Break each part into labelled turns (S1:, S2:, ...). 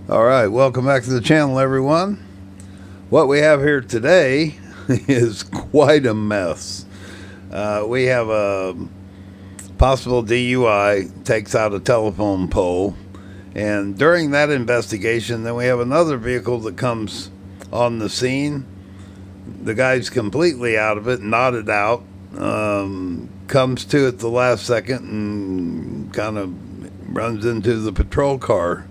S1: All right, welcome back to the channel, everyone. What we have here today is quite a mess. We have a possible DUI, takes out a telephone pole, and during that investigation, then we have another vehicle that comes on the scene. The guy's completely out of it, nodded out, comes to at the last second and kind of runs into the patrol car.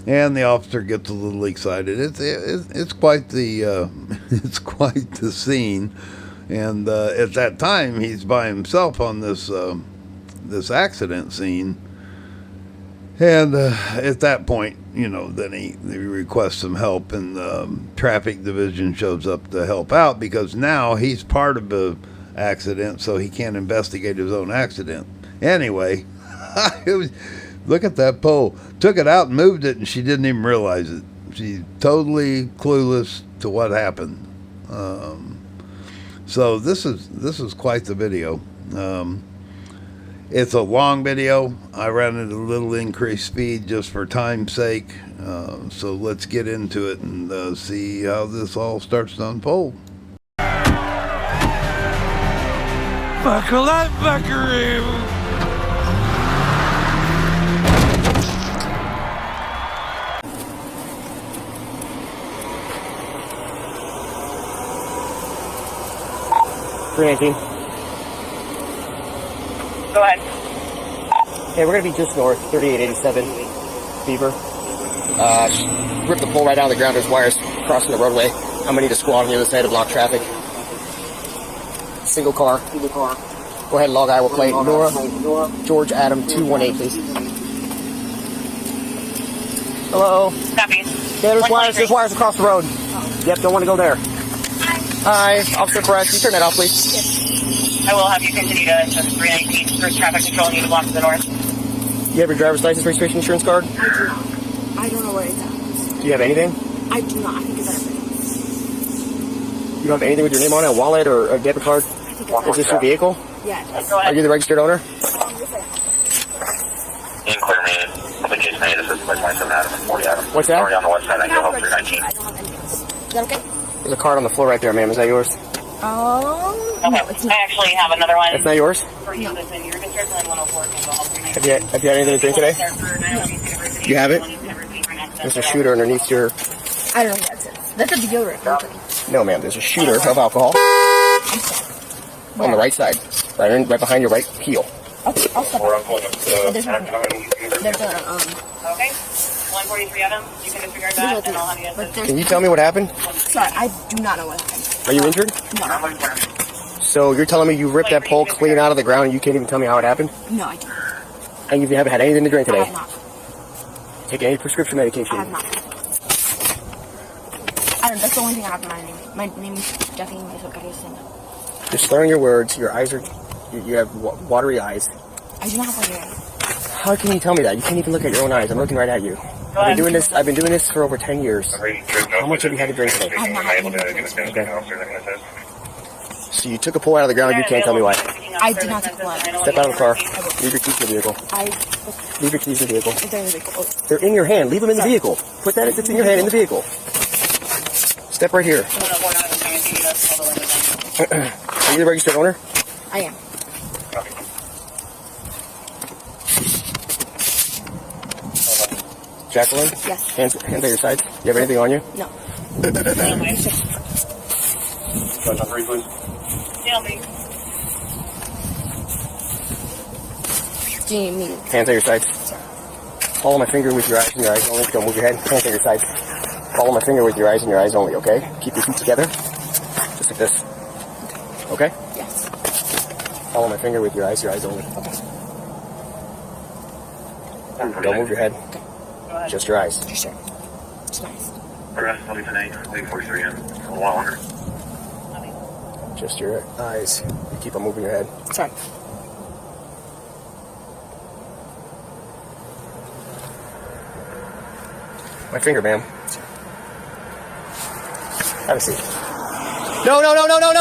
S1: And the officer gets a little excited. It's quite the it's quite the scene, and at that time he's by himself on this this accident scene. And at that point, you know, then he requests some help, and the traffic division shows up to help out because now he's part of the accident, so he can't investigate his own accident. Anyway, look at that pole. Took it out and moved it, and she didn't even realize it. She's totally clueless to what happened. So this is quite the video. It's a long video. I ran at a little increased speed just for time's sake. So let's get into it and see how this all starts to unfold.
S2: Buckle up, buckaroo!
S3: Go ahead.
S4: Hey, we're gonna be just north, 3887 Beaver. Rip the pole right out of the ground. There's wires crossing the roadway. I'm gonna need a squad on the other side to block traffic. Single car. Go ahead and log Iowa plate. Nora, George Adam 218, please. Hello.
S3: Copy.
S4: Yeah, there's wires across the road. Yep, don't want to go there. Hi, Officer Perez, can you turn that off, please?
S3: Yes. I will have you continue to 319 for traffic control and you to block to the north.
S4: You have your driver's license, registration, insurance card?
S5: I do. I don't know where it's at.
S4: Do you have anything?
S5: I do not. I think it's at everything.
S4: You don't have anything with your name on it, a wallet or a debit card? Is this your vehicle?
S5: Yeah.
S3: Go ahead.
S4: Are you the registered owner?
S6: Inquiry made. Application made. Assisted by 27 Adam and 40 Adam.
S4: What's that?
S6: Sorry on the west side. I go help 319.
S5: I don't have anything. Is that okay?
S4: There's a card on the floor right there, ma'am. Is that yours?
S3: Okay.
S5: No, it's not.
S3: I actually have another one.
S4: That's not yours?
S3: For you that's in your district, and then 104 can go help 319.
S4: Have you had anything to drink today? You have it? There's a shooter underneath your...
S5: I don't know what it is. That's a deodorant.
S4: No, ma'am. There's a shooter of alcohol on the right side. Right behind your right heel.
S5: Okay, I'll stop. There's nothing there. There's a,
S3: Okay. 143 Adam. You can disregard that, and I'll have you guys...
S5: but there's...
S4: Can you tell me what happened?
S5: Sorry, I do not know what happened.
S4: Are you injured?
S5: No.
S4: So you're telling me you ripped that pole clean out of the ground and you can't even tell me how it happened?
S5: No, I don't.
S4: And you haven't had anything to drink
S5: I
S4: today?
S5: have not.
S4: Take any prescription medication?
S5: I have not. I don't. That's the only thing I have in my name. My name is Jeffy.
S4: You're slurring your words. Your eyes are... You have watery eyes.
S5: I do not have one here.
S4: How can you tell me that? You can't even look at your own eyes. I'm looking right at you. I've been doing this for over 10 years. How much have you had to drink today?
S5: I have not had anything.
S4: Okay. So you took a pole out of the ground and you can't tell me why.
S5: I did not take blood.
S4: Step out of the car. Leave your keys in the vehicle. Leave your keys in the vehicle.
S5: They're in the vehicle. Oh.
S4: They're in your hand. Leave them in the vehicle. Put that that's in your hand in the vehicle. Step right here. Are you the registered owner?
S5: I am.
S4: Jacqueline?
S5: Yes.
S4: Hands at your sides. You have anything on you?
S5: No. Do you mean?
S4: Hands at your sides. Follow my finger with your eyes and your eyes only. Don't move your head. Hands at your sides. Follow my finger with your eyes and your eyes only, okay? Keep your feet together. Just like this. Okay?
S5: Yes.
S4: Follow my finger with your eyes only.
S5: Okay.
S4: Don't move your head.
S5: Okay.
S4: Just your eyes.
S5: Just sure. It's nice.
S6: Arrest 843 M. A little longer.
S4: Just your eyes. You keep on moving your head.
S5: Sorry.
S4: My finger, ma'am. Have a seat. No.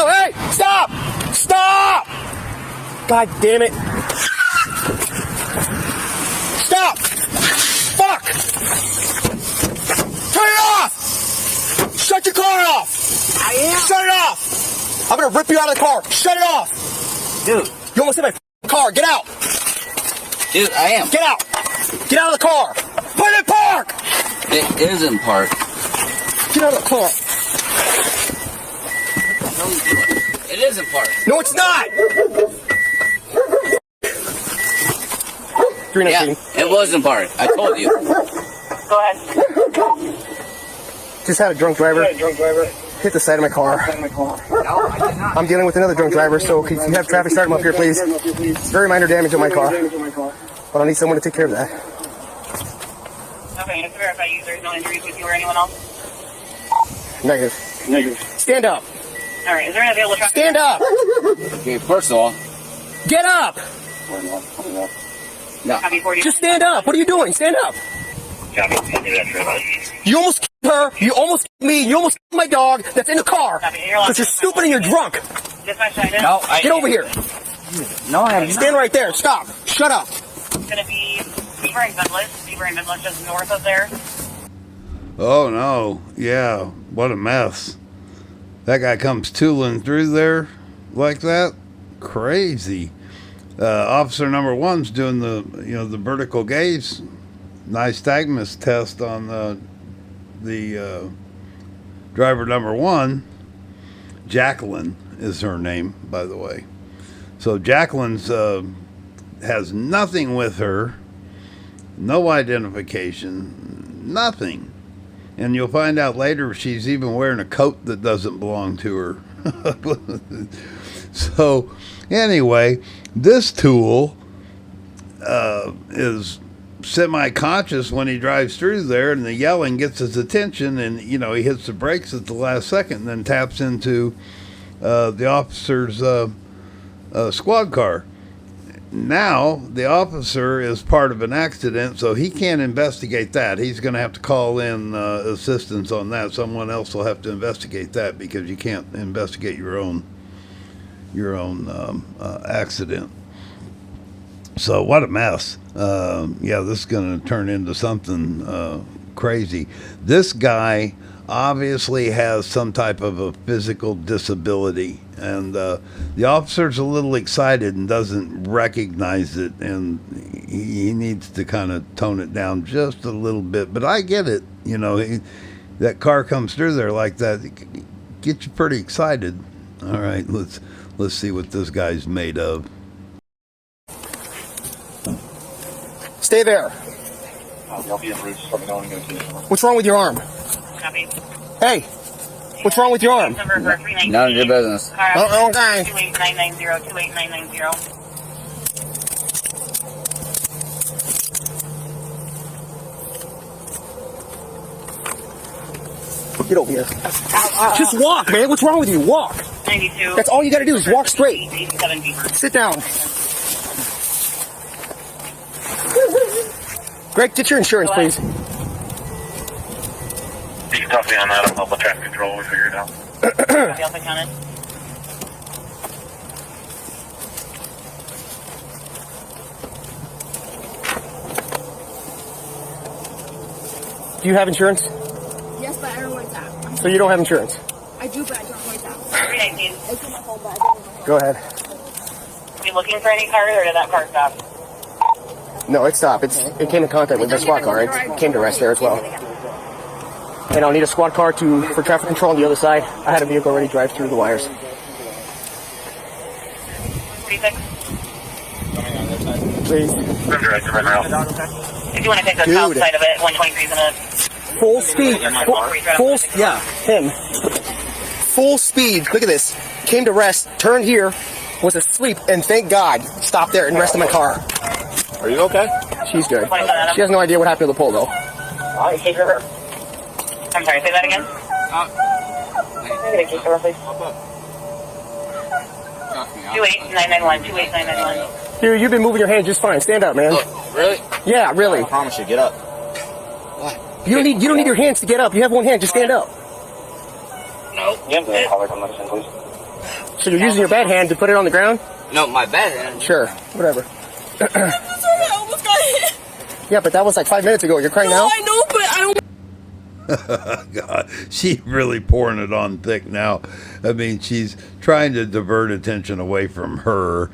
S4: Hey! Stop! Stop! God damn it. Stop! Fuck! I'm gonna rip you out of the car. Shut it off.
S7: Dude.
S4: You almost hit my car. Get out.
S7: Dude, I am.
S4: Get out. Get out of the car. Put it in park.
S7: It is in park.
S4: Get out of the car.
S7: It is in park.
S4: No, it's not. 319.
S7: Yeah, it was in park. I told you.
S3: Go ahead.
S4: Just had a drunk driver hit the side of my car. I'm dealing with another drunk driver, so if you have traffic, start him up here, please. It's very minor damage on my car, but I need someone to take care of that.
S3: Okay, just to verify there's no injuries with you or anyone else?
S4: Negative. Stand up.
S3: All right, is there an available traffic?
S4: Stand up.
S7: Okay, first of all,
S4: Get up.
S7: no.
S3: Copy 40.
S4: Just stand up. What are you doing? Stand up.
S6: Copy, continue that trip.
S4: You almost killed her. You almost killed me. You almost killed my dog that's in the car. Because you're stupid and you're drunk.
S3: Dispatch side in.
S7: No,
S4: Get over here.
S7: No, I have not.
S4: Stand right there. Stop. Shut up.
S3: It's going to be Beaver and Bedless. Beaver and Bedless just north of there.
S1: Oh no, yeah, what a mess. That guy comes tooling through there like that. Crazy. Officer number one's doing the vertical gaze nystagmus test on the driver number one. Jacqueline is her name, by the way. So Jacqueline's has nothing with her, no identification, nothing. And you'll find out later she's even wearing a coat that doesn't belong to her. So, anyway, this tool is semi-conscious when he drives through there, and the yelling gets his attention, and, he hits the brakes at the last second and then taps into the officer's squad car. Now, the officer is part of an accident, so he can't investigate that. He's going to have to call in assistance on that. Someone else will have to investigate that because you can't investigate your own accident. So what a mess. Yeah, this is going to turn into something crazy. This guy obviously has some type of a physical disability, and the officer's a little excited and doesn't recognize it, and he needs to kind of tone it down just a little bit. But I get it, that car comes through there like that, it gets you pretty excited. All right, let's see what this guy's made of.
S4: Stay there. What's wrong with your arm?
S3: Copy.
S4: Hey, what's wrong with your arm?
S3: Number for 319.
S7: None of your business.
S4: Oh, okay.
S3: 28990, 28990.
S4: Get over here. Just walk, man. What's wrong with you? Walk.
S3: 92.
S4: That's all you got to do is walk straight.
S3: 87 Beaver.
S4: Sit down. Greg, get your insurance, please.
S6: You can talk to me on that. I'll help with traffic control. We'll figure it out.
S3: Copy, I'll put on it.
S4: Do you have insurance?
S8: Yes, but I don't know where it's at.
S4: So you don't have insurance?
S8: I do, but I don't know where it's at.
S3: 319.
S8: It's in my phone, but I don't know where
S4: Go ahead.
S3: Are you looking for any cars, or did that car stop?
S4: No, it stopped. It came in contact with the squad car. It came to rest there as well. And I'll need a squad car for traffic control on the other side. I had a vehicle already drive through the wires.
S3: 36.
S4: Please.
S6: I'm directing right now.
S3: If you want to take the
S4: Dude.
S3: south side of it, 123 is in a...
S4: Full speed. Yeah, him. Full speed. Look at this. Came to rest, turned here, was asleep, and thank God, stopped there and rested my car.
S6: Are you okay?
S4: She's good. She has no idea what happened to the pole, though.
S3: I'm sorry, say that again? I'm going to keep her, please. 28991, 28991.
S4: Dude, you've been moving your hand just fine. Stand up, man.
S7: Really?
S4: Yeah, really.
S7: I promise you, get up.
S4: You don't need your hands to get up. You have one hand. Just stand up.
S7: No.
S4: So you're using your bad hand to put it on the ground?
S7: No, my bad hand.
S4: Sure. Whatever.
S8: I'm sorry, I almost got hit.
S4: Yeah, but that was like 5 minutes ago. You're crying
S8: No,
S4: now?
S8: I know, but I don't...
S1: God, she's really pouring it on thick now. I mean, she's trying to divert attention away from her.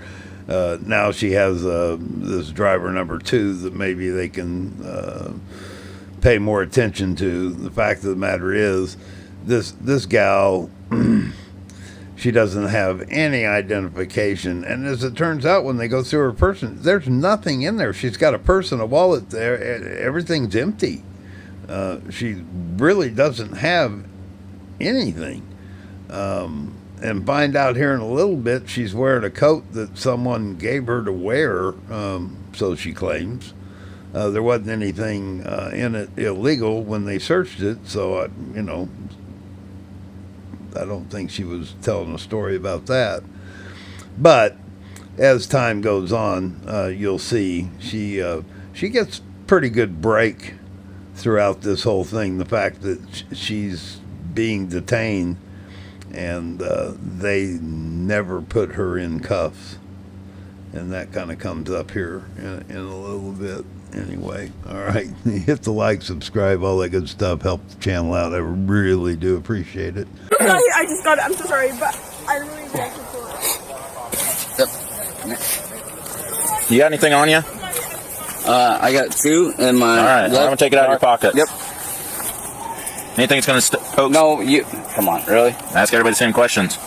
S1: Now she has this driver number 2 that maybe they can pay more attention to. The fact of the matter is, this gal, she doesn't have any identification. And as it turns out, when they go through her person, there's nothing in there. She's got a purse and a wallet there. Everything's empty. She really doesn't have anything. And find out here in a little bit, she's wearing a coat that someone gave her to wear, so she claims. There wasn't anything in it illegal when they searched it, so, I don't think she was telling a story about that. But as time goes on, you'll see she gets pretty good break throughout this whole thing. The fact that she's being detained and they never put her in cuffs. And that kind of comes up here in a little bit. Anyway, all right. Hit the like, subscribe, all that good stuff. Help the channel out. I really do appreciate it.
S8: I just got it. I'm so sorry, but I really reacted for it.
S7: You got anything on you?
S9: I got 2 in my.
S7: All right, I'm gonna take it out of your pocket.
S9: Yep.
S7: Anything that's gonna poke?
S9: No, you. Come on, really?
S7: Ask everybody the same questions.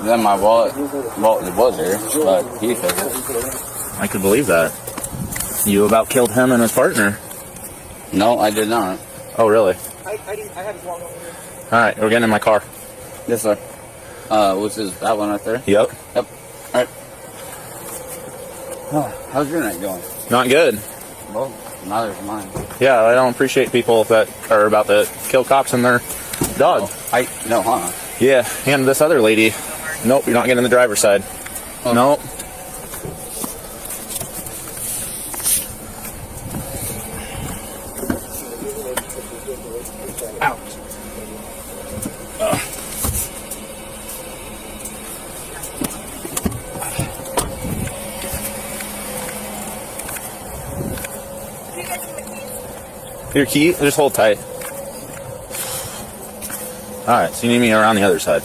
S9: Then my wallet. Well, it was there, but he took it.
S7: I could believe that. You about killed him and his partner.
S9: No, I did not.
S7: Oh, really?
S4: I have his wallet over here.
S7: All right, we're getting in my car.
S9: Yes, sir. What's this? That one right there?
S7: Yep.
S9: Yep. All right. How's your night going?
S7: Not good.
S9: Well, neither's mine.
S7: Yeah, I don't appreciate people that are about to kill cops and their dog.
S9: No, huh?
S7: Yeah, and this other lady. Nope, you're not getting the driver's side.
S9: Oh.
S7: Nope. Your key? Just hold tight. Alright, so you need me around the other side.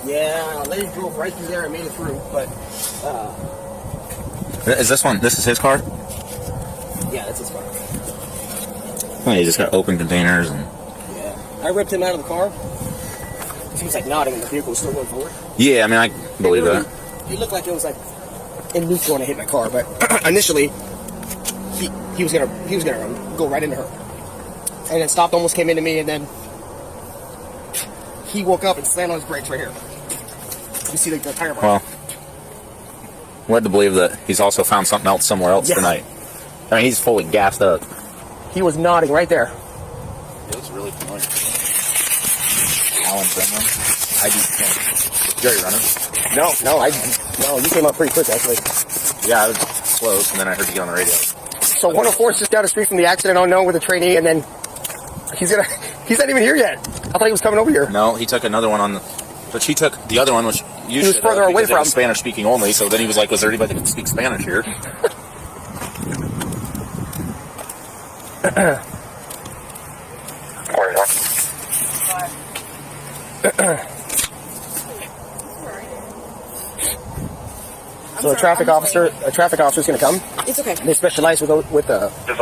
S4: Yeah, I let him drove right through there and made it through, but,
S7: Is this one? This is his car?
S4: yeah, that's his car.
S7: Oh, he just got open containers and...
S4: Yeah. I ripped him out of the car. He was like nodding and the vehicle was still going forward.
S7: Yeah, I mean, I believe that.
S4: It looked like it was like in neutral when I hit my car, but initially he was gonna go right into her, and then stopped, almost came into me, and then he woke up and slammed on his brakes right here. You see the tire mark.
S7: Well, led to believe that he's also found something else somewhere else tonight. I mean, he's fully gassed up.
S4: He was nodding right there.
S7: It was really familiar. Alan's running. I do. Jerry running.
S4: No, you came up pretty quick actually.
S7: Yeah, I was close, and then I heard you get on the radio.
S4: So 104 is just down the street from the accident unknown with a trainee, and then he's not even here yet. I thought he was coming over here.
S7: No, he took another one on the... But she took the other one, which you
S4: He was further away from.
S7: Spanish speaking only, so then he was like, was there anybody that can speak Spanish here?
S4: So a traffic officer is going to come.
S8: It's okay.
S4: They specialize with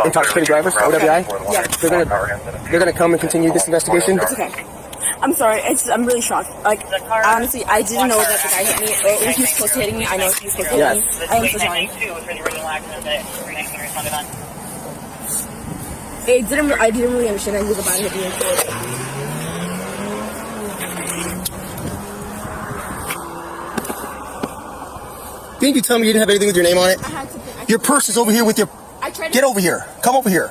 S4: intoxicated drivers, OWI.
S8: Yeah.
S4: They're gonna come and continue this investigation.
S8: It's okay. I'm sorry. I'm really shocked. Like, honestly, I didn't know that the guy hit me. Or he was supposed to hitting me. I know he was supposed to hit me. I am so sorry. I didn't really understand that he was about to hit me.
S4: Didn't you tell me you didn't have anything with your name on it?
S8: I had something.
S4: Your purse is over here with your... Get over here. Come over here.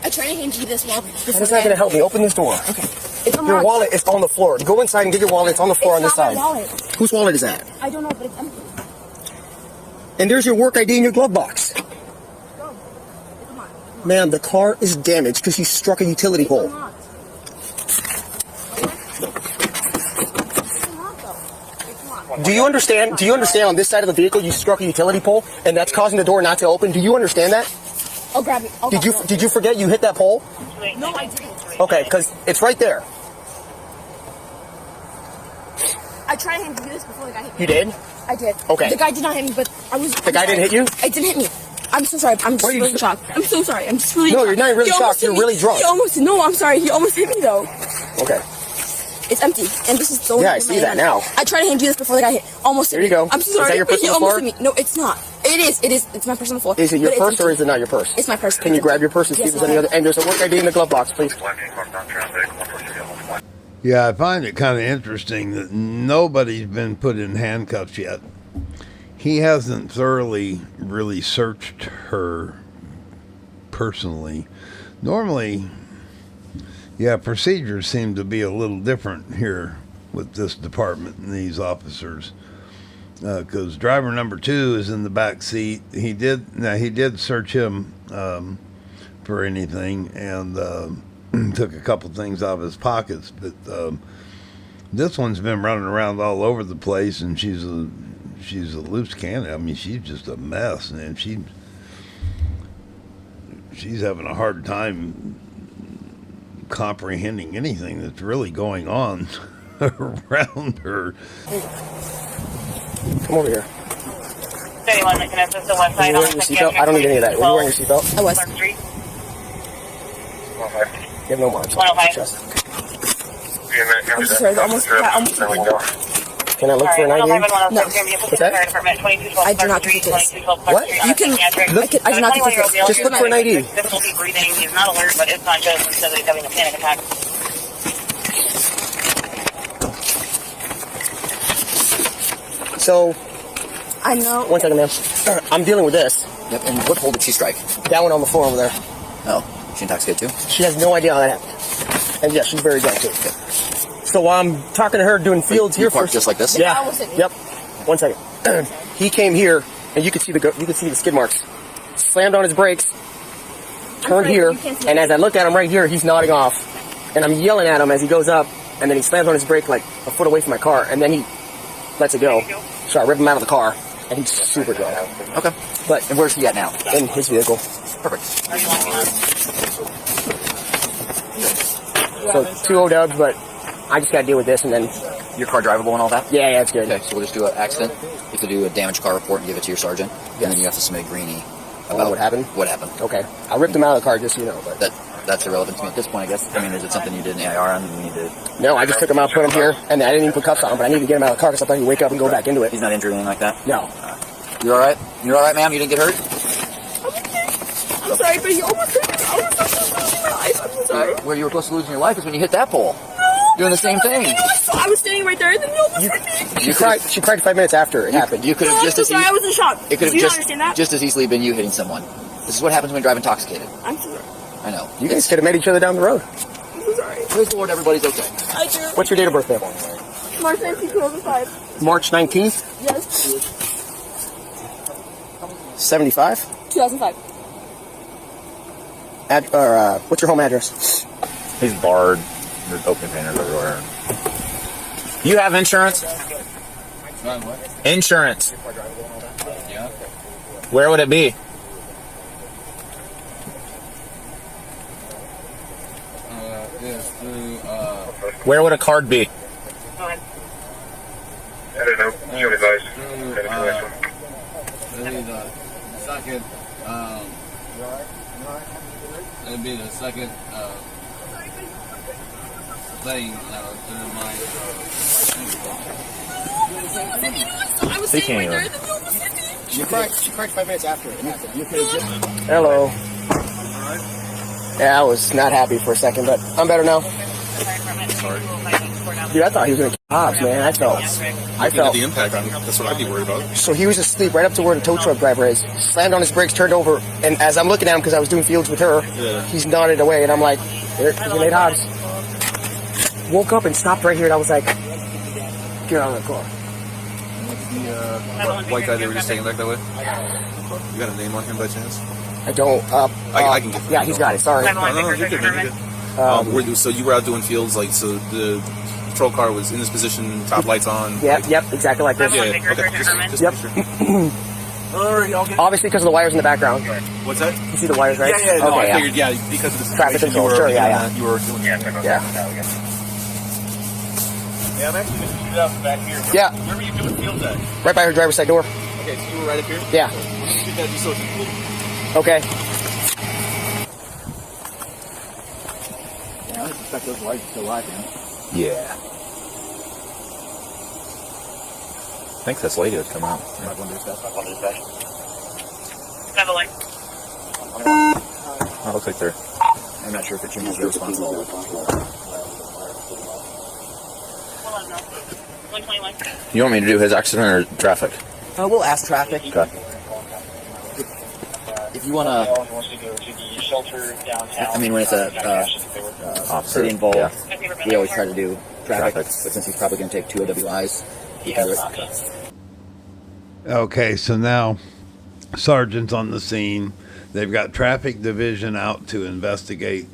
S8: I tried to hand you this while...
S4: That's not going to help me. Open this door.
S8: Okay.
S4: Your wallet is on the floor. Go inside and get your wallet. It's on the floor on this side.
S8: It's not my wallet.
S4: Whose wallet is that?
S8: I don't know, but it's empty.
S4: And there's your work ID in your glove box.
S8: Go. Come on.
S4: Ma'am, the car is damaged because you struck a utility pole. Do you understand? Do you understand on this side of the vehicle you struck a utility pole and that's causing the door not to open? Do you understand that?
S8: I'll grab it.
S4: Did you forget you hit that pole?
S8: No, I didn't.
S4: Okay, because it's right there.
S8: I tried to hit this before the guy hit me.
S4: You did?
S8: I did.
S4: Okay.
S8: The guy did not hit me, but I was.
S4: The guy didn't hit you?
S8: It didn't hit me. I'm so sorry. I'm just
S4: What are you-
S8: really shocked. I'm so sorry. I'm just really.
S4: No,
S8: shocked.
S4: you're not really
S8: He almost
S4: shocked. You're
S8: hit me.
S4: really drunk.
S8: He almost. No, I'm sorry. He almost hit me though.
S4: Okay.
S8: It's empty, and this is the only
S4: Yeah, I
S8: thing
S4: see
S8: in my
S4: that
S8: hand.
S4: now.
S8: I tried to hand you this before the guy hit. Almost hit
S4: There you
S8: me.
S4: go.
S8: I'm so
S4: Is
S8: sorry.
S4: that your
S8: but he
S4: personal
S8: almost
S4: floor?
S8: hit me. No, it's not. It is. It is. It's my personal floor.
S4: Is it your
S8: But
S4: purse
S8: it's
S4: or
S8: empty.
S4: is it not your purse?
S8: It's my purse.
S4: Can you grab your purse and see
S8: Yes,
S4: if there's any other? And there's a work ID in the glove box, please.
S1: Yeah, I find it kind of interesting that nobody's been put in handcuffs yet. He hasn't thoroughly really searched her personally. Normally, yeah, procedures seem to be a little different here with this department and these officers. Because driver number 2 is in the back seat. He did search him for anything and took a couple things out of his pockets. But this one's been running around all over the place, and she's a loose cannon. I mean, she's just a mess, and she's having a hard time comprehending anything that's really going on around her.
S4: Come over here.
S3: 31, can I assist the west
S4: Are
S3: side?
S4: you wearing your seatbelt? I don't need any of that. Were you wearing your seatbelt?
S8: I was.
S3: Clark Street.
S4: You have no marks.
S3: 105.
S4: Chest.
S8: I'm so sorry. I almost hit me.
S4: Can I look for an ID?
S8: No.
S4: What's that?
S8: I do not think it is.
S4: What?
S8: You can. I do not think it is.
S4: Just look for an ID.
S3: Difficulty breathing. He's not alert, but it's not just because he's having a panic attack.
S4: So,
S8: I know.
S4: one second, ma'am. I'm dealing with this.
S7: Yep. And what pole did she strike?
S4: That one on the floor over there.
S7: Oh, she intoxicated too?
S4: She has no idea how that happened. And yeah, she's very drunk too. So while I'm talking to her doing fields
S7: You
S4: here
S7: parked
S4: for
S7: just like this?
S4: Yeah.
S8: almost hit me.
S4: Yep. 1 second. He came here, and you could see the skid marks. Slammed on his brakes, turned
S8: sorry,
S4: here,
S8: you can't see
S4: and
S8: it.
S4: as I look at him right here, he's nodding off, and I'm yelling at him as he goes up, and then he slams on his brake like a foot away from my car, and then he lets it go. So I rip him out of the car, and he's super drunk.
S7: Okay.
S4: But
S7: And where's he at now?
S4: in his vehicle.
S7: Perfect.
S4: So 2 O-dubs, but I just got to deal with this, and then
S7: Your car drivable and all that?
S4: yeah, it's good.
S7: Okay, so we'll just do an accident. You have to do a damaged car report and give it to your sergeant. And then you have to submit a greenie about
S4: what happened?
S7: What happened.
S4: Okay, I ripped him out of the car, just so you know. But
S7: That's irrelevant to me at this point, I guess. I mean, is it something you did in AIR and we need to...
S4: no, I just took him out, put him here, and I didn't even put cuffs on him, but I needed to get him out of the car because I thought he'd wake up and go back into it.
S7: He's not injured or anything like that?
S4: No.
S7: You alright? You're alright, ma'am? You didn't get hurt?
S8: I'm sorry, but he almost hit me. I was so sorry.
S7: Where you were close to losing your life is when you hit that pole. Doing the same thing.
S8: I was standing right there, and then he almost hit me.
S4: She cried 5 minutes after it happened.
S7: You could have
S8: I'm
S7: just
S8: so
S7: as
S8: sorry. I was in shock.
S7: It could
S8: Do
S7: have
S8: you not understand that?
S7: just as easily been you hitting someone. This is what happens when you drive intoxicated.
S8: I'm so sorry.
S7: I know.
S4: You guys could have met each other down the road.
S8: I'm so sorry.
S7: Praise the Lord, everybody's okay.
S8: I do.
S4: What's your date of birth, ma'am?
S8: March 19th, 2005.
S4: March 19th,
S8: Yes.
S4: 75.
S8: 2005.
S4: What's your home address?
S7: He's barred. There's open containers everywhere. You have insurance? Insurance.
S9: Yeah.
S7: Where would it be?
S9: It's through,
S7: Where would a card be?
S5: I don't know. You advise.
S9: through the second, it'd be the second, thing, through my,
S8: I was
S7: They
S8: standing
S7: can't
S8: right
S7: even.
S8: there, and then he almost hit me.
S4: She cried 5 minutes after it happened. You could have just... Hello. Yeah, I was not happy for a second, but I'm better now. Dude, I thought he was going to kill cops, man. I felt...
S5: The impact on that's what I'd be worried about.
S4: So he was asleep right up to where the tow truck driver is. Slammed on his brakes, turned over, and as I'm looking at him because I was doing fields with her, he's nodded away, and I'm like, there's Nate Hobbs. Woke up and stopped right here, and I was like, get out of the car.
S5: White guy they were just taking back that way? You got a name on him by chance?
S4: I don't.
S10: I can get.
S4: Yeah, he's got it. Sorry.
S10: So you were out doing fields, like, so the patrol car was in this position, top lights on.
S4: Yep, exactly like this.
S10: Yeah, okay. Just
S4: Yep.
S10: Alright,
S4: Obviously, because of the wires in the background.
S10: What's that?
S4: You see the wires, right?
S10: Yeah, no,
S4: Okay,
S10: I figured, because of the
S4: Traffic
S10: situation,
S4: control, sure, yeah.
S10: you were doing
S4: Yeah.
S10: Yeah, I'm actually going to shoot it out the back here.
S4: Yeah.
S10: Where were you doing fields at?
S4: Right by her driver's side door.
S10: Okay, so you were right up here?
S4: Yeah.
S10: Shoot that just so it's included.
S4: Okay.
S9: Yeah, I suspect those lights are still live, man.
S7: Yeah. I think this lady would come out.
S3: Have a light.
S7: Oh, looks like they're.
S9: I'm not sure if it changes their responsibility.
S3: Hold on, no. 121.
S7: You want me to do his accident or traffic?
S4: We'll ask traffic.
S7: Okay.
S9: If you want to, I mean, when it's a city involved,
S7: yeah.
S9: we always try to do traffic. But since he's probably going to take 2 OWIs, you can do it.
S1: Okay, so now sergeant's on the scene. They've got traffic division out to investigate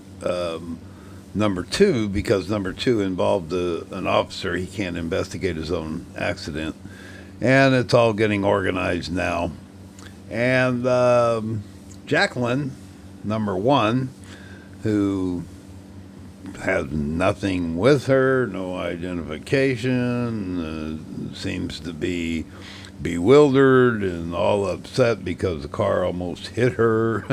S1: number 2 because number 2 involved an officer. He can't investigate his own accident. And it's all getting organized now. And Jacqueline, number 1, who has nothing with her, no identification, seems to be bewildered and all upset because the car almost hit her.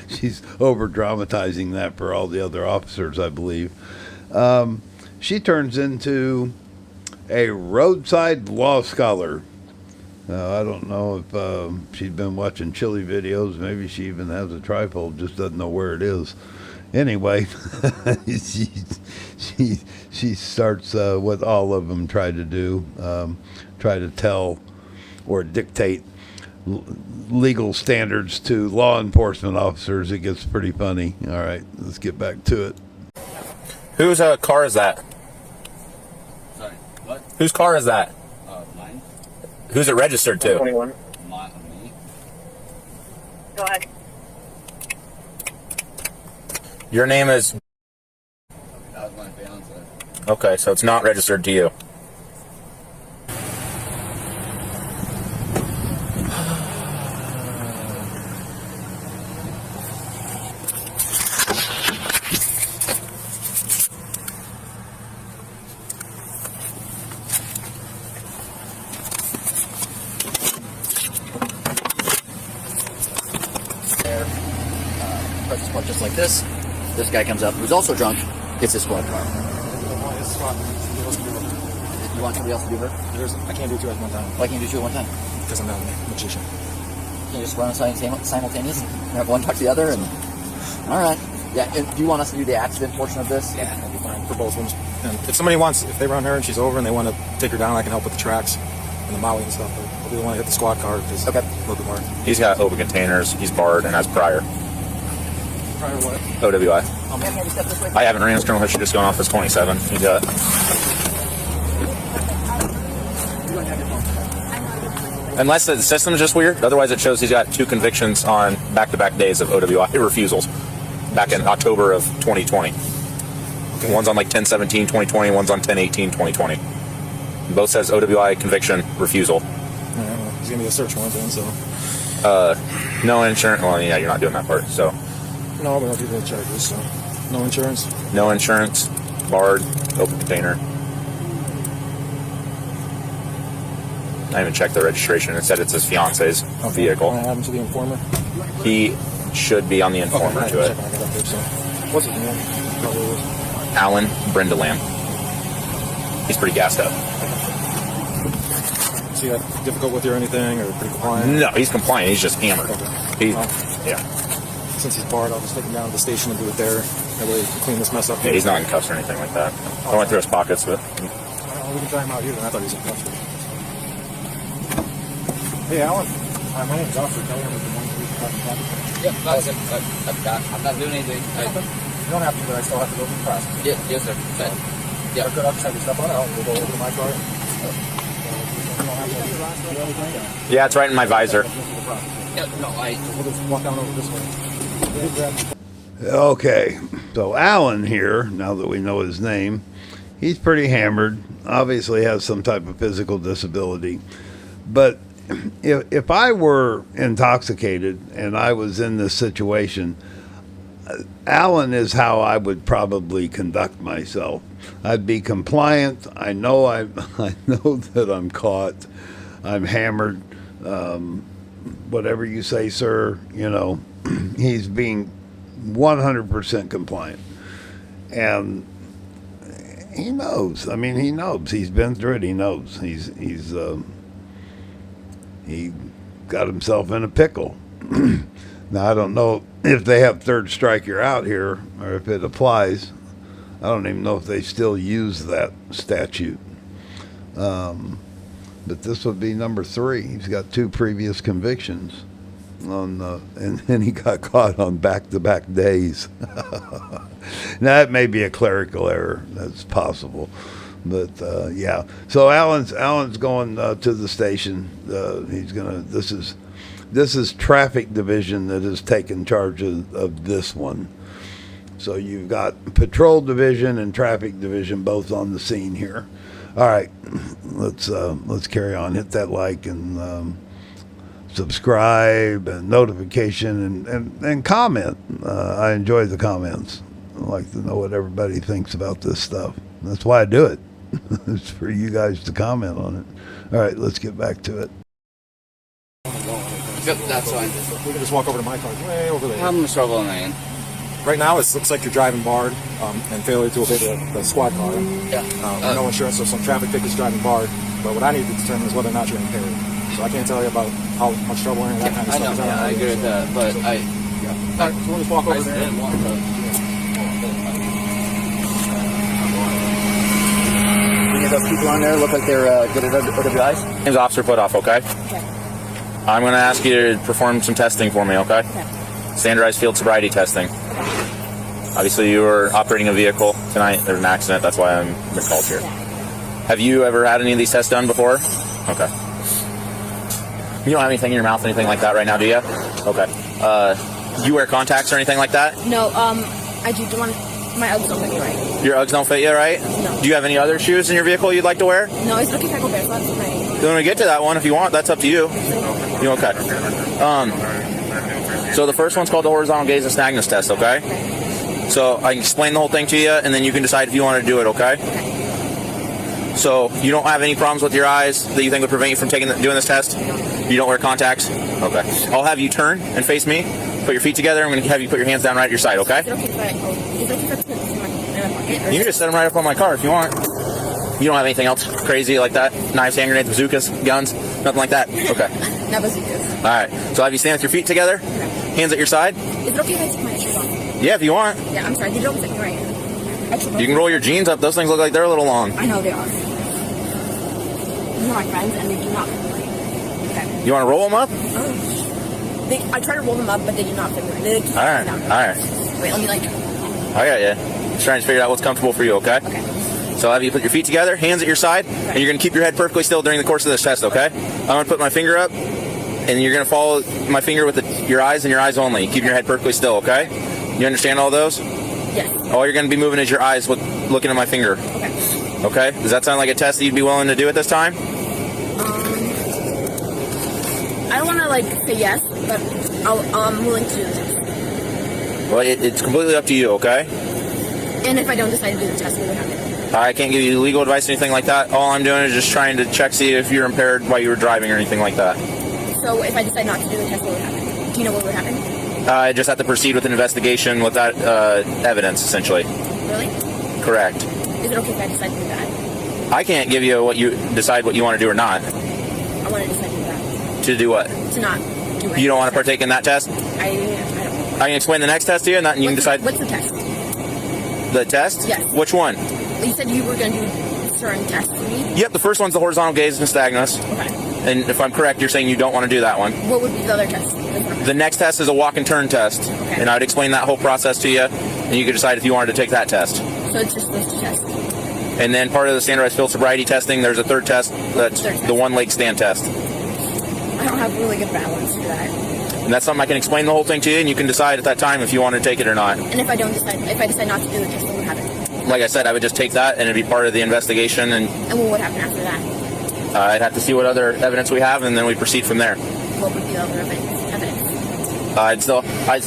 S1: She's over dramatizing that for all the other officers, I believe. She turns into a roadside law scholar. I don't know if she's been watching chili videos. Maybe she even has a tripod, just doesn't know where it is. Anyway, she starts what all of them try to do, try to tell or dictate legal standards to law enforcement officers. It gets pretty funny. All right, let's get back to it.
S7: Whose car is that?
S9: Sorry, what?
S7: Whose car is that?
S9: Mine.
S7: Who's it registered to?
S3: 21.
S9: Me.
S3: Go ahead.
S7: Your name is.
S9: That was my fiance.
S7: Okay, so it's not registered to you.
S9: Presses part just like this. This guy comes up, who's also drunk. It's his squad car. You want somebody else to do her?
S10: I can't do 2 at one time
S9: Why can't you do 2 at one time?
S10: because I'm not a magician.
S9: Can you just run simultaneously? Have one talk to the other, and all right. Yeah. And do you want us to do the accident portion of this?
S10: Yeah, that'd be fine for both of them. And if somebody wants, if they run her and she's over and they want to take her down, I can help with the tracks and the molly and stuff. But I really want to hit the squad car because
S9: Okay.
S10: a little bit more.
S7: He's got open containers. He's barred and has prior.
S10: Prior what?
S7: OWI. I haven't ran his criminal history, just going off his 27. He's got. Unless the system's just weird. Otherwise, it shows he's got 2 convictions on back-to-back days of OWI refusals back in October of 2020. Okay. One's on like 10/17/2020, one's on 10/18/2020. Both says OWI conviction refusal.
S10: He's gonna be a search warrant then, so.
S7: No insurance. Well, yeah, you're not doing that part. So.
S10: No, we don't do the charges. So, no insurance.
S7: No insurance, barred, open container. I even checked the registration. It said it's his fiance's vehicle.
S10: What happened to the informer?
S7: He should be on the informer to it.
S10: What's his name?
S7: Alan Brendalam. He's pretty gassed up.
S10: Is he difficult with you or anything, or pretty compliant?
S7: No, he's compliant. He's just hammered.
S10: Okay.
S7: Yeah.
S10: Since he's barred, I'll just take him down to the station and do it there. That way, clean this mess up.
S7: Yeah, he's not in cuffs or anything like that. I went through his pockets, but.
S10: We can try him out here. I thought he was in cuffs. Hey, Alan. Hi, my name's Officer Kelly. I'm with the 1-3
S9: Yeah, I'm not doing anything.
S10: You don't have to, but I still have to go through the process.
S9: Yes, sir.
S10: Yeah. Good. I'll just have you step on out. We'll go over to my car.
S7: Yeah, it's right in my visor.
S10: We'll just walk down over this way.
S1: Okay, so Alan here, now that we know his name, he's pretty hammered, obviously has some type of physical disability. But if I were intoxicated and I was in this situation, Alan is how I would probably conduct myself. I'd be compliant. I know I know that I'm caught. I'm hammered. Whatever you say, sir, you know, he's being 100% compliant. And he knows. I mean, he knows. He's been through it. He knows. He got himself in a pickle. Now, I don't know if they have third strike you're out here or if it applies. I don't even know if they still use that statute. But this would be number 3. He's got 2 previous convictions and he got caught on back-to-back days. Now, that may be a clerical error. That's possible. But yeah, so Alan's going to the station. He's gonna. This is traffic division that has taken charge of this one. So you've got patrol division and traffic division both on the scene here. All right, let's carry on. Hit that like and subscribe and notification and comment. I enjoy the comments. I like to know what everybody thinks about this stuff. That's why I do it. It's for you guys to comment on it. All right, let's get back to it.
S9: Yep, that's fine.
S10: We can just walk over to my car. It's way over there.
S9: I'm struggling, man.
S10: Right now, it looks like you're driving barred and failure to obey the squad car.
S9: Yeah.
S10: No insurance, so some traffic tickets driving barred. But what I need to determine is whether or not you're impaired. So I can't tell you about how much trouble and that kind of stuff.
S9: I know, yeah, I agree with that, but I...
S10: Yeah. All right, so we'll just walk over there.
S9: Didn't want to... Any of those people on there look like they're good at OWIs?
S7: Name's Officer Putoff, okay?
S8: Okay.
S7: I'm going to ask you to perform some testing for me, okay? Standardized field sobriety testing. Obviously, you were operating a vehicle tonight. There was an accident. That's why I'm been called here. Have you ever had any of these tests done before? Okay. You don't have anything in your mouth, anything like that right now, do you? Okay. You wear contacts or anything like that?
S8: No, I do want my Uggs don't fit me right.
S7: Your Uggs don't fit you, right?
S8: No.
S7: Do you have any other shoes in your vehicle you'd like to wear?
S8: No, it's okay if I go barefoot. It's right.
S7: You want to get to that one if you want. That's up to you. You okay? So the first one's called the horizontal gaze and stagnus test, okay? So I can explain the whole thing to you, and then you can decide if you want to do it, okay? So you don't have any problems with your eyes that you think would prevent you from doing this test? You don't wear contacts? Okay. I'll have you turn and face me. Put your feet together. I'm going to have you put your hands down right at your side, okay? You can just set them right up on my car if you want. You don't have anything else crazy like that? Knives, hand grenades, bazookas, guns? Nothing like that? Okay.
S8: No bazookas.
S7: All right. So have you stand with your feet together? Hands at your side?
S8: Is it okay if I take my shoes off?
S7: Yeah, if you want.
S8: Yeah, I'm sorry. They don't fit me right.
S7: You can roll your jeans up. Those things look like they're a little long.
S8: I know they are. These are my friends, and they do not fit me right. Okay.
S7: You want to roll them up?
S8: I try to roll them up, but they do not fit me right. They keep
S7: All right.
S8: down.
S7: All right.
S8: Wait, let me like...
S7: I got you. Just trying to figure out what's comfortable for you, okay?
S8: Okay.
S7: So I'll have you put your feet together, hands at your side, and you're going to keep your head perfectly still during the course of this test, okay? I'm going to put my finger up, and you're going to follow my finger with your eyes and your eyes only. Keep your head perfectly still, okay? You understand all those?
S8: Yes.
S7: All you're going to be moving is your eyes looking at my finger.
S8: Okay.
S7: Okay? Does that sound like a test that you'd be willing to do at this time?
S8: I don't want to like say yes, but I'm willing to do the test.
S7: Well, it's completely up to you, okay?
S8: And if I don't decide to do the test, what would happen?
S7: I can't give you legal advice or anything like that. All I'm doing is just trying to check, see if you're impaired while you were driving or anything like that.
S8: So if I decide not to do the test, what would happen? Do you know what would happen?
S7: I just have to proceed with an investigation with that evidence, essentially.
S8: Really?
S7: Correct.
S8: Is it okay if I decide to do that?
S7: I can't give you decide what you want to do or not.
S8: I want to decide to do that.
S7: To do what?
S8: To not do it.
S7: You don't want to partake in that test?
S8: I don't.
S7: I can explain the next test to you, and you can decide.
S8: What's the test?
S7: The test?
S8: Yes.
S7: Which one?
S8: You said you were going to do certain tests for me?
S7: Yep, the first one's the horizontal gaze and stagnus.
S8: Okay.
S7: And if I'm correct, you're saying you don't want to do that one.
S8: What would be the other test?
S7: The next test is a walk and turn test.
S8: Okay.
S7: And I would explain that whole process to you, and you could decide if you wanted to take that test.
S8: So it's just those two tests?
S7: And then part of the standardized field sobriety testing, there's a third test, that's the one leg stand test.
S8: I don't have really good balance for that.
S7: And that's something I can explain the whole thing to you, and you can decide at that time if you want to take it or not.
S8: And if I decide not to do the test, what would happen?
S7: Like I said, I would just take that, and it'd be part of the investigation. And
S8: what would happen after that?
S7: I'd have to see what other evidence we have, and then we proceed from there.
S8: What would be the other evidence?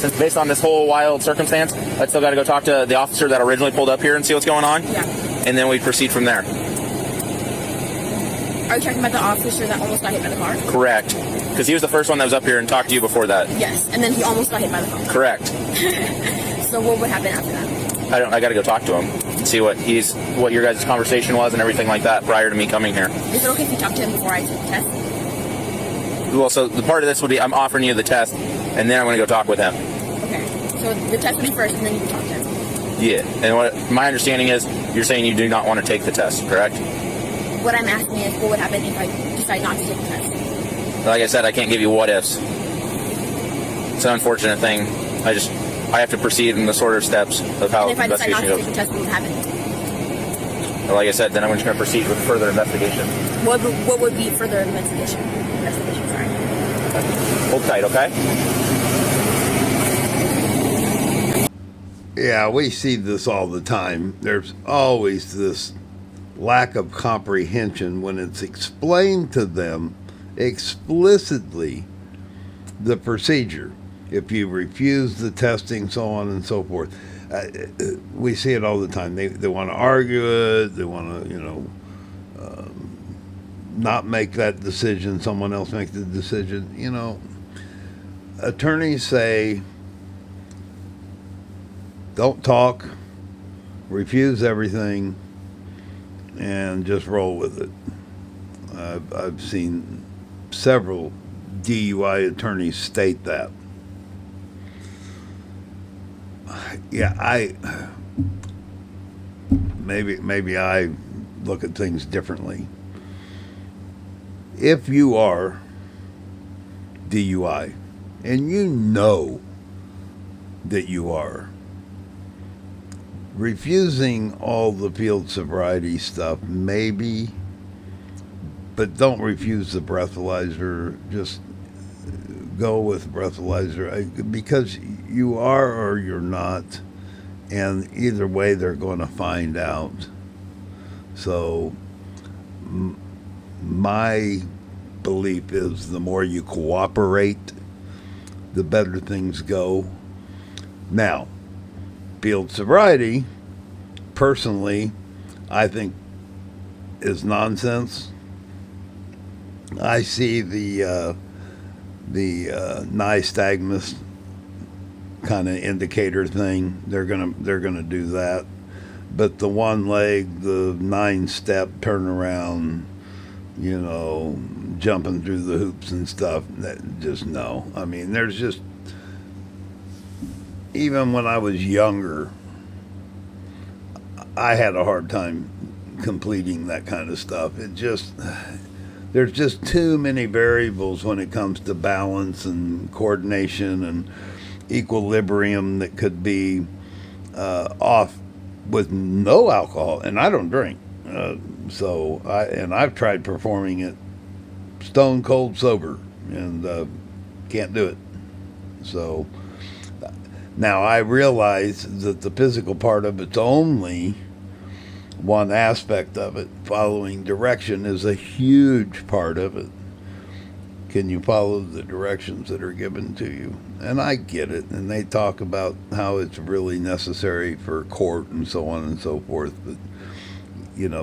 S7: Since based on this whole wild circumstance, I'd still got to go talk to the officer that originally pulled up here and see what's going on.
S8: Yeah.
S7: And then we proceed from there.
S8: Are you talking about the officer that almost got hit by the car?
S7: Correct. Because he was the first one that was up here and talked to you before that.
S8: Yes, and then he almost got hit by the car.
S7: Correct.
S8: So what would happen after that?
S7: I got to go talk to him and see what your guys' conversation was and everything like that prior to me coming here.
S8: Is it okay if you talk to him before I take the test?
S7: Well, so the part of this would be I'm offering you the test, and then I'm going to go talk with him.
S8: Okay. So the test would be first, and then you can talk to him.
S7: Yeah. And what my understanding is, you're saying you do not want to take the test, correct?
S8: What I'm asking is, what would happen if I decide not to take the test?
S7: Like I said, I can't give you what ifs. It's an unfortunate thing. I have to proceed in the sort of steps of how
S8: and if I decide not
S7: investigation
S8: to
S7: goes.
S8: take the test, what would happen?
S7: Like I said, then I'm just going to proceed with further investigation.
S8: What would be further investigation? Sorry.
S7: Hold tight, okay?
S1: Yeah, we see this all the time. There's always this lack of comprehension when it's explained to them explicitly the procedure. If you refuse the testing, so on and so forth. We see it all the time. They want to argue it. They want to, not make that decision. Someone else make the decision. Attorneys say, don't talk, refuse everything, and just roll with it. I've seen several DUI attorneys state that. Yeah, maybe I look at things differently. If you are DUI, and you know that you are, refusing all the field sobriety stuff, maybe, but don't refuse the breathalyzer. Just go with breathalyzer, because you are or you're not, and either way they're going to find out. So my belief is the more you cooperate, the better things go. Now, field sobriety, personally, I think is nonsense. I see the nystagmus kind of indicator thing. They're gonna do that, but the one leg, the 9-step turnaround, jumping through the hoops and stuff, that just no. I mean, there's just, even when I was younger, I had a hard time completing that kind of stuff. There's just too many variables when it comes to balance and coordination and equilibrium that could be off with no alcohol. And I don't drink. I've tried performing it stone cold sober, and can't do it. So now I realize that the physical part of it's only one aspect of it. Following direction is a huge part of it. Can you follow the directions that are given to you? And I get it, and they talk about how it's really necessary for court and so on and so forth, but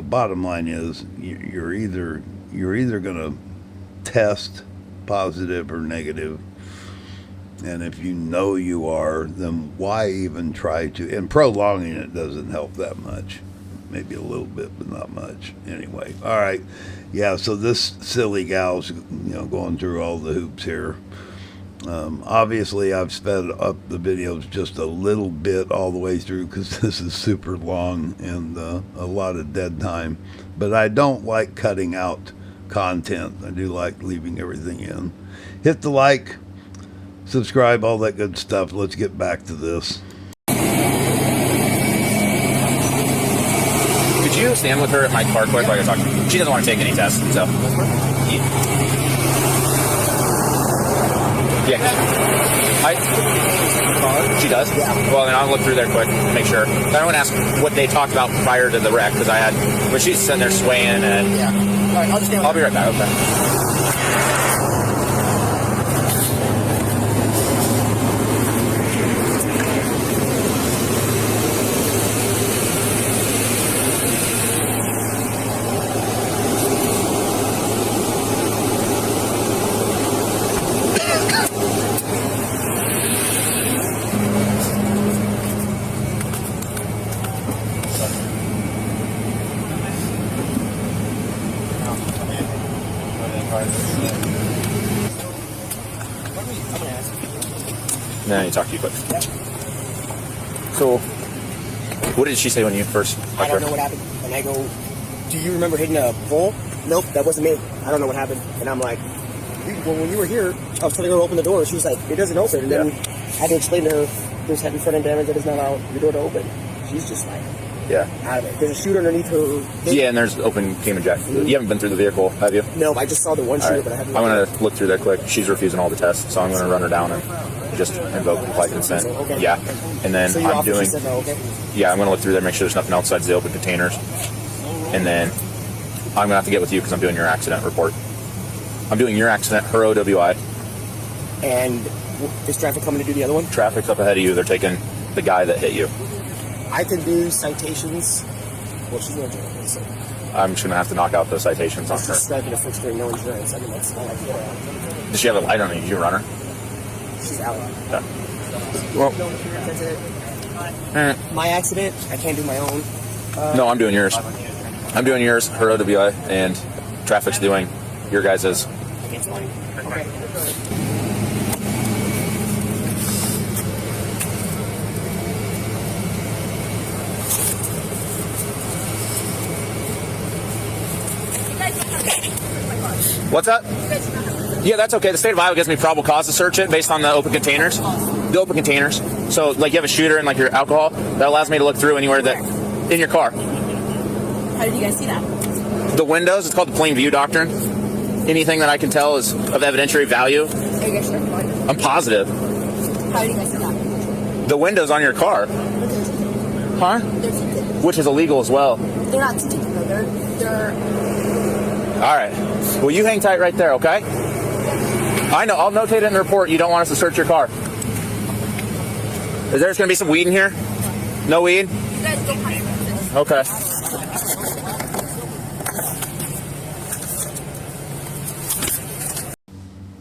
S1: bottom line is you're either going to test positive or negative, and if you know you are, then why even try to? And prolonging it doesn't help that much. Maybe a little bit, but not much. Anyway, all right. Yeah, so this silly gal's going through all the hoops here. Obviously, I've sped up the videos just a little bit all the way through because this is super long and a lot of dead time. But I don't like cutting out content. I do like leaving everything in. Hit the like, subscribe, all that good stuff. Let's get back to this.
S7: Could you stand with her at my car quick while you're talking? She doesn't want to take any tests, so. Yeah, Yeah. She does? Yeah. Well, then I'll look through there quick, make sure. But I want to ask what they talked about prior to the wreck, because but she's sitting there swaying and...
S4: Yeah. All right,
S7: I'll be right back, okay. Then I need to talk to you quick. So, what did she say when you first...
S4: I don't know what happened. And I go, do you remember hitting a pole? Nope, that wasn't me. I don't know what happened. And I'm like, well, when you were here, I was telling her to open the door. She was like, it doesn't open. And then I had to explain to her, there's heavy front end damage that is not out. Your door to open. She's just like...
S7: Yeah.
S4: Out of it. There's a chute underneath her.
S7: Yeah, and there's open came and jack. You haven't been through the vehicle, have you?
S4: No, I just saw the one shooter, but I haven't.
S7: I'm going to look through there quick. She's refusing all the tests, so I'm going to run her down and just invoke complied consent.
S4: Okay.
S7: Yeah. And then
S4: so
S7: I'm doing...
S4: Said no, okay?
S7: Yeah, I'm going to look through there, make sure there's nothing outside the open containers. And then I'm going to have to get with you because I'm doing your accident report. I'm doing your accident, her OWI.
S4: And is traffic coming to do the other one?
S7: Traffic's up ahead of you. They're taking the guy that hit you.
S4: I can do citations. Well, she's going to do it, so.
S7: I'm just going to have to knock out the citations on her.
S4: She's swiping a fixed rate, no insurance. I mean, that's all I can get out.
S7: Does she have a light on her? Did you run her?
S4: She's out.
S7: Yeah. Well,
S4: my accident, I can't do my own.
S7: No, I'm doing yours. I'm doing yours, her OWI, and traffic's doing your guys's.
S4: Against mine. Okay.
S7: What's that? Yeah, that's okay. The state of Iowa gives me probable cause to search it based on the open containers. The open containers. So, like, you have a shooter and, like, your alcohol. That allows me to look through anywhere that... In your car.
S8: How did you guys see that?
S7: The windows. It's called the plain view doctrine. Anything that I can tell is of evidentiary value.
S8: Are you guys sure?
S7: I'm positive.
S8: How did you guys see that?
S7: The windows on your car. Huh?
S8: They're tinted.
S7: Which is illegal as well.
S8: They're not tinted, though. They're...
S7: All right. Well, you hang tight right there, okay? I know. I'll notate it in the report. You don't want us to search your car. Is there going to be some weed in here? No weed? Okay.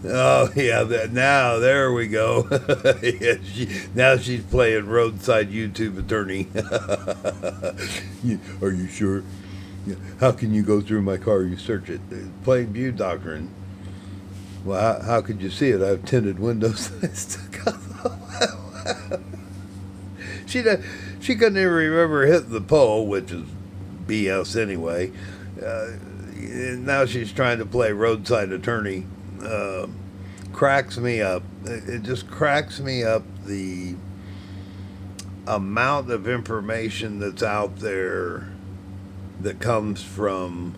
S1: Oh yeah, now there we go. Yeah, now she's playing roadside YouTube attorney. Are you sure? How can you go through my car? You search it. Plain view doctrine. Well, how could you see it? I have tinted windows. She couldn't even remember hitting the pole, which is BS anyway. Now she's trying to play roadside attorney. Cracks me up. It just cracks me up the amount of information that's out there that comes from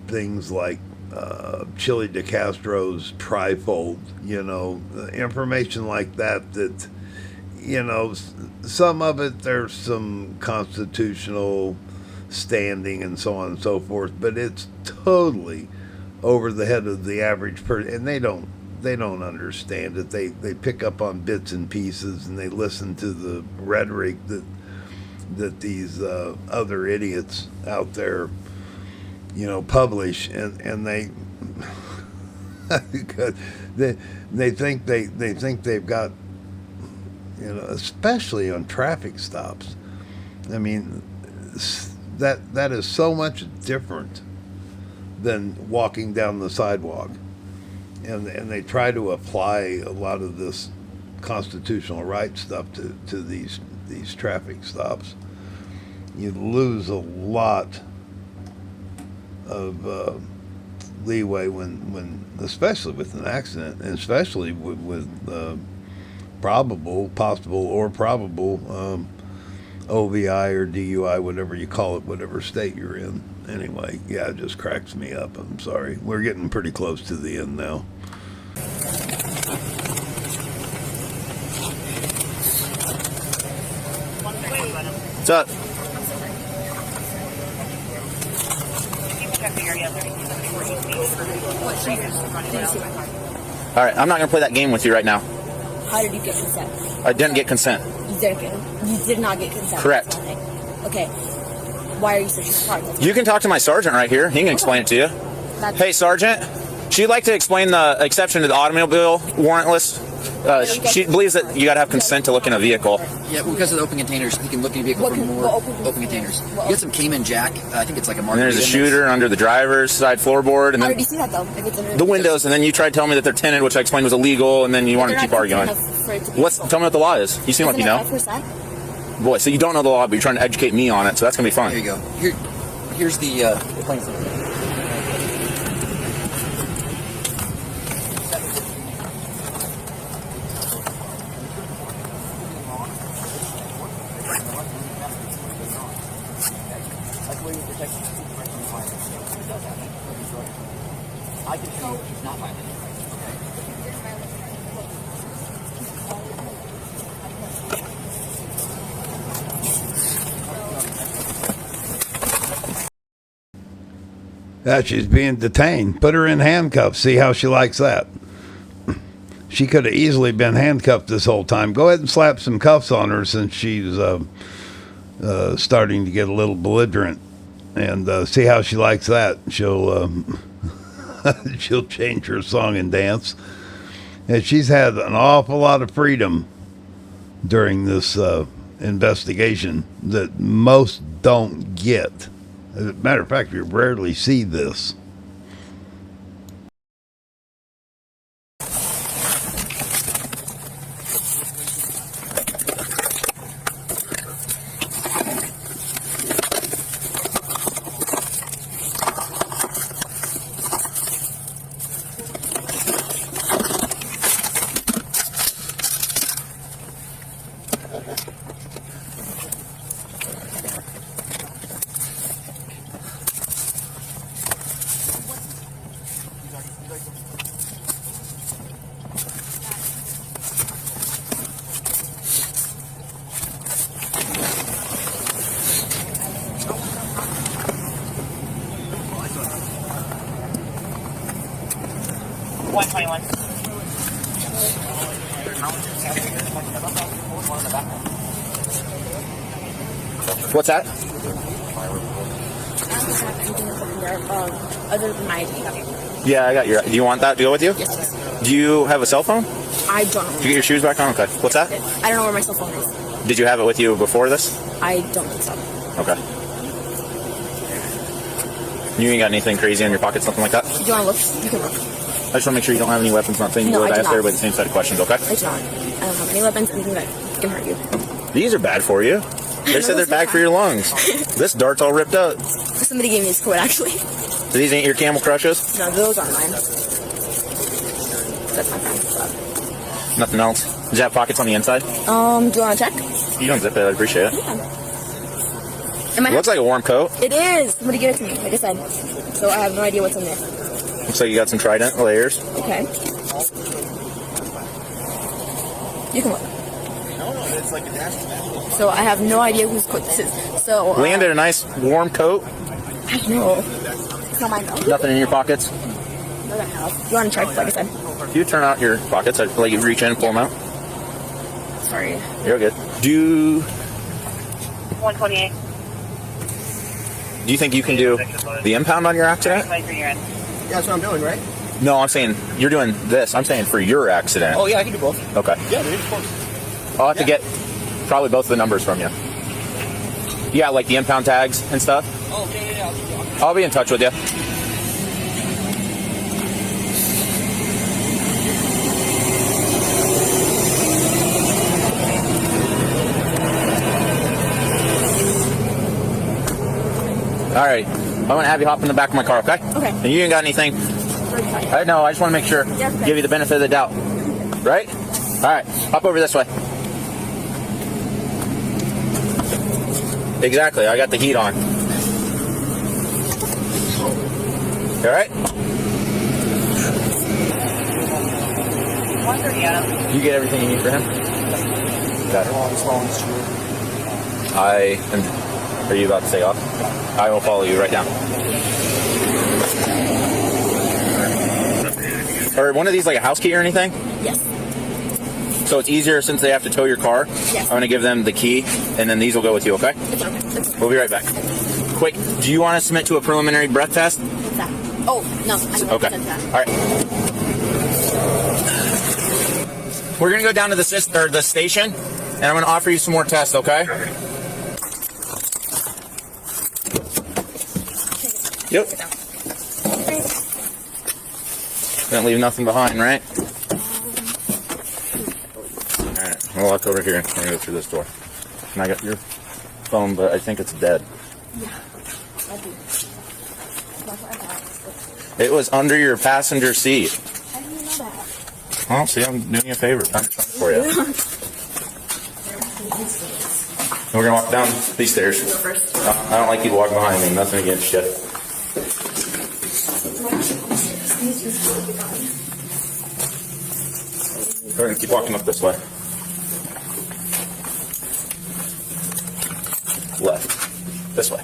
S1: things like Chili DeCastro's trifold, information like that, some of it there's some constitutional standing and so on and so forth, but it's totally over the head of the average person, and they don't understand it. They pick up on bits and pieces, and they listen to the rhetoric that these other idiots out there, publish, and they they think they've got, especially on traffic stops. I mean, that is so much different than walking down the sidewalk, and they try to apply a lot of this constitutional rights stuff to these traffic stops. You lose a lot of leeway when especially with an accident, and especially with possible OVI or DUI, whatever you call it, whatever state you're in. Anyway, yeah, it just cracks me up. I'm sorry. We're getting pretty close to the end now.
S7: What's up? All right, I'm not going to play that game with you right now.
S8: How did you get consent?
S7: I didn't get consent.
S8: You did not get consent.
S7: Correct.
S8: Okay. Why are you searching for cars?
S7: You can talk to my sergeant right here. He can explain it to you. Hey, Sergeant. She'd like to explain the exception to the automobile warrantless. She believes that you got to have consent to look in a vehicle.
S9: Yeah, because of the open containers, he can look in a vehicle for more open containers. You got some Cayman Jack. I think it's like a market.
S7: And there's a shooter under the driver's side floorboard, and
S8: How
S7: then
S8: did you see that though? If it's under
S7: the windows. And then you tried to tell me that they're tinted, which I explained was illegal, and then you wanted to keep arguing. Tell me what the law is. You seem like you know. Boy, so you don't know the law, but you're trying to educate me on it, so that's gonna be fun.
S9: Here you go. Here's the plain sight. I can tell you he's not violent.
S1: She's being detained. Put her in handcuffs. See how she likes that. She could have easily been handcuffed this whole time. Go ahead and slap some cuffs on her since she's starting to get a little belligerent. And see how she likes that. She'll change her song and dance. And she's had an awful lot of freedom during this investigation that most don't get. As a matter of fact, you rarely see this.
S7: What's that?
S8: Other than my ID.
S7: Yeah, I got your. Do you want that to go with you?
S8: Yes, please.
S7: Do you have a cell phone?
S8: I don't know.
S7: Did you get your shoes back on? Okay. What's that?
S8: I don't know where my cell phone is.
S7: Did you have it with you before this?
S8: I don't think so.
S7: Okay. You ain't got anything crazy in your pocket, something like that?
S8: Do you want to look? You can look.
S7: I just want to make sure you don't have any weapons. Not saying you
S8: No,
S7: would.
S8: I do
S7: ask
S8: not.
S7: everybody the same set of questions, okay?
S8: I do not. I don't have any weapons, anything that can hurt you.
S7: These are bad for you. They said they're bad for your lungs. This dart's all ripped up.
S8: Somebody gave me this quote, actually.
S7: So these ain't your Camel Crushes?
S8: No, those aren't mine. That's my friend's stuff.
S7: Nothing else? Does it have pockets on the inside?
S8: Do you want to check?
S7: You don't zip it. I appreciate it.
S8: Yeah.
S7: It looks like a warm coat.
S8: It is. Somebody give it to me, like I said. So I have no idea what's in there.
S7: Looks like you got some Trident layers.
S8: Okay. You can look. So I have no idea whose coat this is. So
S7: Landed a nice warm coat.
S8: I don't know. It's not mine though.
S7: Nothing in your pockets.
S8: No, that helps. You want to check, like I said?
S7: If you turn out your pockets, I'd let you reach in and pull them out.
S8: Sorry.
S7: You're good. Do
S3: 128.
S7: you think you can do the impound on your accident?
S4: Yeah, that's what I'm doing, right?
S7: No, I'm saying you're doing this. I'm saying for your accident.
S4: Oh, yeah, I can do both.
S7: Okay.
S4: Yeah, dude, of course.
S7: I'll have to get probably both of the numbers from you. Yeah, like the impound tags and stuff.
S4: Oh, okay, yeah.
S7: I'll be in touch with you. All right. I'm going to have you hop in the back of my car, okay?
S8: Okay.
S7: And you ain't got anything? I know. I just want to make sure.
S8: Yeah, okay.
S7: Give you the benefit of the doubt. Right? All right. Hop over this way. Exactly. I got the heat on. You all right?
S3: 130 Adam.
S7: You get everything you need for him? Got it. Are you about to say off? I will follow you right now. Or one of these like a house key or anything?
S8: Yes.
S7: So it's easier since they have to tow your car.
S8: Yes.
S7: I'm going to give them the key, and then these will go with you, okay?
S8: It's okay. It's okay.
S7: We'll be right back. Quick, do you want to submit to a preliminary breath test?
S8: What's that? Oh, no. I don't
S7: Okay.
S8: that.
S7: All right. We're going to go down to the station, and I'm going to offer you some more tests, okay? Yep. Don't leave nothing behind, right? Alright, we'll walk over here. I'm going to go through this door. And I got your phone, but I think it's dead.
S8: Yeah. I do. That's what I thought.
S7: It was under your passenger seat.
S8: I didn't know that.
S7: Well, see, I'm doing you a favor. I'm trying for you. And we're going to walk down these stairs. I don't like people walking behind me. Nothing against you. We're going to keep walking up this way. Left. This way.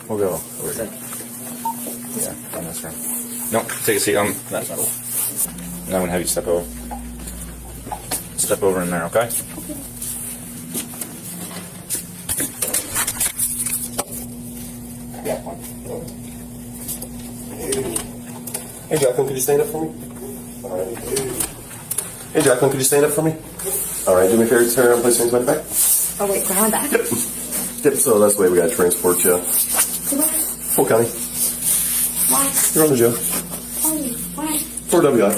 S7: We'll go over here. Yeah, on this room. No, take a seat on that metal. And I'm going to have you step over. Step over in there, okay?
S5: Hey, Jacqueline, could you stand up for me? All right. Hey, Jacqueline, could you stand up for me? All right, do me a favor, turn around, place your hands behind your back.
S8: Oh, wait, go on back.
S5: Yep. Yep, so that's the way we got to transport you. Full county.
S8: Why?
S5: You're on the jail.
S8: Oh, why?
S5: For WI.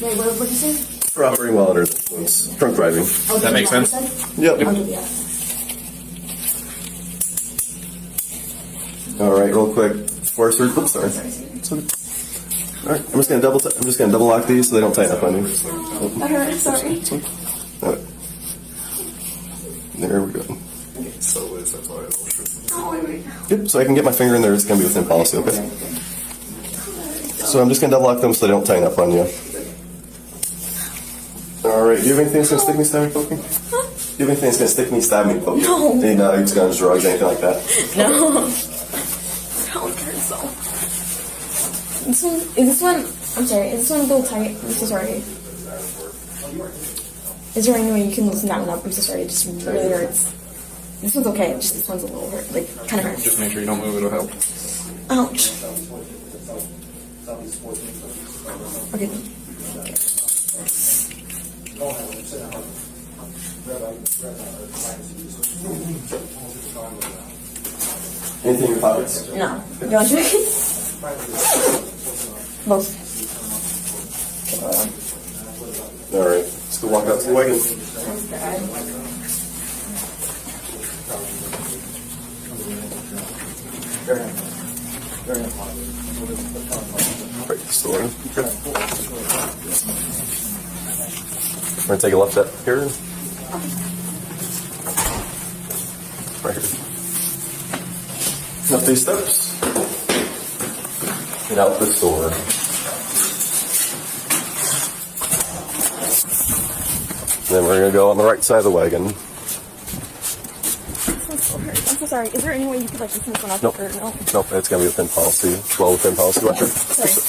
S8: Wait, what did you say?
S5: For operating while under the influence. Drunk driving.
S8: Oh,
S7: That makes sense?
S5: Yep.
S8: Oh, yeah.
S5: All right, real quick. Before I start, oops, sorry. All right, I'm just gonna double lock these so they don't tighten up on you.
S8: That hurt, sorry.
S5: All right. There we go. So Liz, that's why I don't shoot.
S8: Oh, wait.
S5: Yep, so I can get my finger in there. It's gonna be within policy, okay? So I'm just gonna double lock them so they don't tighten up on you. All right. Do you have anything that's gonna stick me, stab me, poke me? Do you have anything that's gonna stick me, stab me, poke me?
S8: No.
S5: Any knives, guns, drugs, anything like that?
S8: No. That one hurts so. Is this one, I'm sorry, is this one a little tight? I'm so sorry. Is there any way you can loosen that one up? I'm so sorry, it just really hurts. This one's okay, just this one's a little hurt, like, kind of hurts.
S10: Just make sure you don't move, it'll help.
S8: Ouch. Okay.
S5: Anything in your pockets?
S8: No. You want to? Both. Okay, hold on.
S5: All right. Let's go walk out to the wagon. Right, store. Okay. We're gonna take a left step here. Right here. Up these steps. And out the store. Then we're gonna go on the right side of the wagon.
S8: I'm so sorry. Is there any way you could like loosen this one up?
S5: Nope.
S8: Or no?
S5: Nope, it's gonna be within policy. Well within policy. Watch your,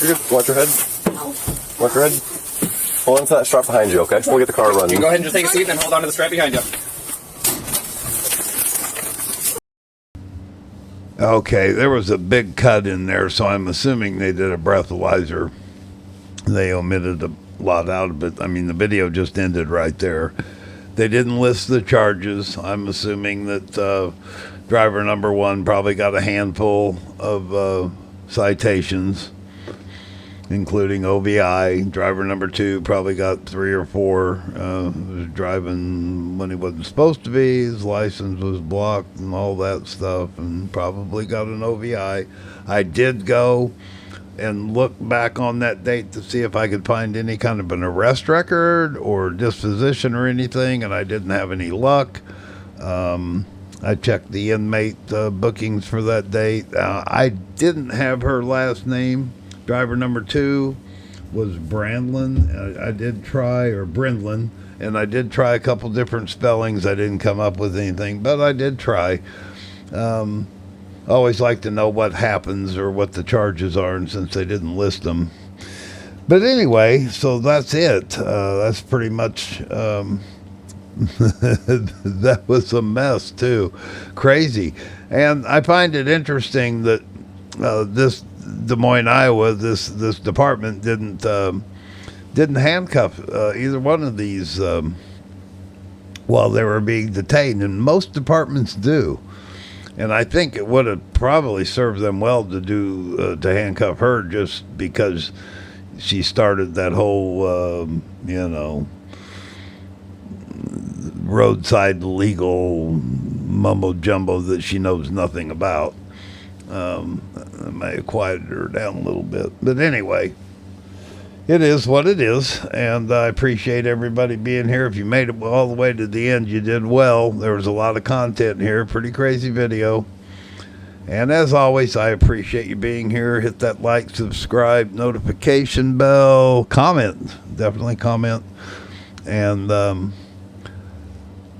S5: you're good. Watch your head.
S8: No.
S5: Watch your head. Hold on to that strap behind you, okay? We'll get the car running.
S10: You go ahead and just take a seat and hold on to the strap behind you.
S1: Okay, there was a big cut in there, so I'm assuming they did a breathalyzer. They omitted a lot out of it. I mean, the video just ended right there. They didn't list the charges. I'm assuming that driver number one probably got a handful of citations, including OVI. Driver number two probably got 3 or 4. Was driving when he wasn't supposed to be. His license was blocked and all that stuff, and probably got an OVI. I did go and look back on that date to see if I could find any kind of an arrest record or disposition or anything, and I didn't have any luck. I checked the inmate bookings for that date. I didn't have her last name, driver number 2, was Brandlin. I did try, or Brindlin, and I did try a couple different spellings. I didn't come up with anything, but I did try. Always like to know what happens or what the charges are, and since they didn't list them. But anyway, so that's it. That's pretty much, that was a mess too. Crazy. And I find it interesting that this Des Moines, Iowa, this department didn't handcuff either one of these while they were being detained, and most departments do. And I think it would have probably served them well to handcuff her, just because she started that whole roadside legal mumbo jumbo that she knows nothing about. I may have quieted her down a little bit, but anyway, it is what it is, and I appreciate everybody being here. If you made it all the way to the end, you did well. There was a lot of content here, pretty crazy video. And as always, I appreciate you being here. Hit that like, subscribe, notification bell, comment. Definitely comment. And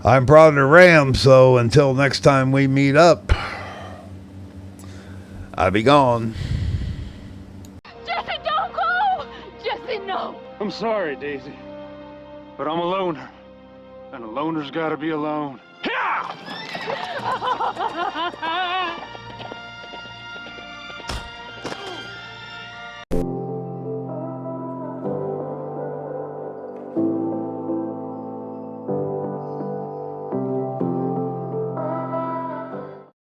S1: I'm Brother Ram, so until next time we meet up, I be gone.
S11: Jesse, don't go! Jesse, no!
S2: I'm sorry, Daisy, but I'm a loner, and a loner's gotta be alone. Yeah!